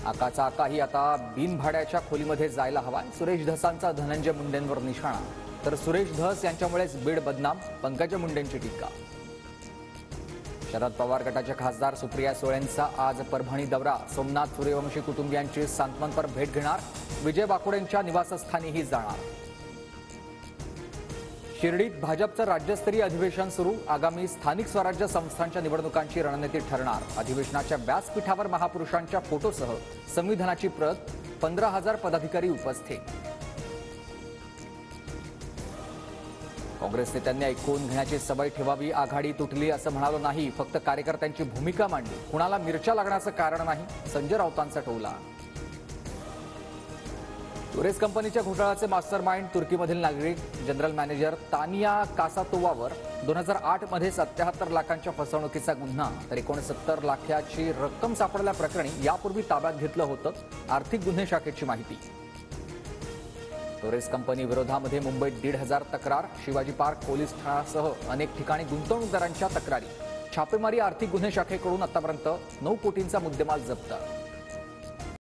आकाचा आकाही आता बिनभाड्याच्या खोलीमध्ये जायला हवा. सुरेश धसांचा धनंजय मुंडेंवर निशाणा, तर सुरेश धस यांच्यामुळेच बीड बदनाम, पंकजा मुंडेंची टीका. शरद पवार गटाच्या खासदार सुप्रिया सुळेंचा आज परभणी दौरा. सोमनाथ सूर्यवंशी कुटुंबियांची सांत्वनपर भेट घेणार. विजय बाकुडेंच्या निवासस्थानीही जाणार. शिर्डीत भाजपचं राज्यस्तरीय अधिवेशन सुरू. आगामी स्थानिक स्वराज्य संस्थांच्या निवडणुकांची रणनीती ठरणार. अधिवेशनाच्या व्यासपीठावर महापुरुषांच्या फोटोसह संविधानाची प्रत. 15,000 पदाधिकारी उपस्थित. काँग्रेस नेत्यांनी ऐकून घेण्याची सवय ठेवावी. आघाडी तुटली असं म्हणालो नाही, फक्त कार्यकर्त्यांची भूमिका मांडली. कुणाला मिरच्या लागण्याचं कारण नाही, संजय राऊतांचा टोला. टुरेस कंपनीच्या घोटाळ्याचे मास्टरमाइंड तुर्कीमधील नागरिक जनरल मॅनेजर तानिया कासातोवावर 2008 मध्ये 77 लाखांच्या फसवणुकीचा गुन्हा, तर 69 लाखाची रक्कम सापडल्याप्रकरणी यापूर्वी ताब्यात घेतलं होतं. आर्थिक गुन्हे शाखेची माहिती. टुरेस कंपनी विरोधामध्ये मुंबईत 1,500 तक्रार. शिवाजी पार्क पोलीस ठाण्यासह अनेक ठिकाणी गुंतवणूकदारांच्या तक्रारी. छापेमारी. आर्थिक गुन्हे शाखेकडून आतापर्यंत 9 कोटींचा मुद्देमाल जप्त.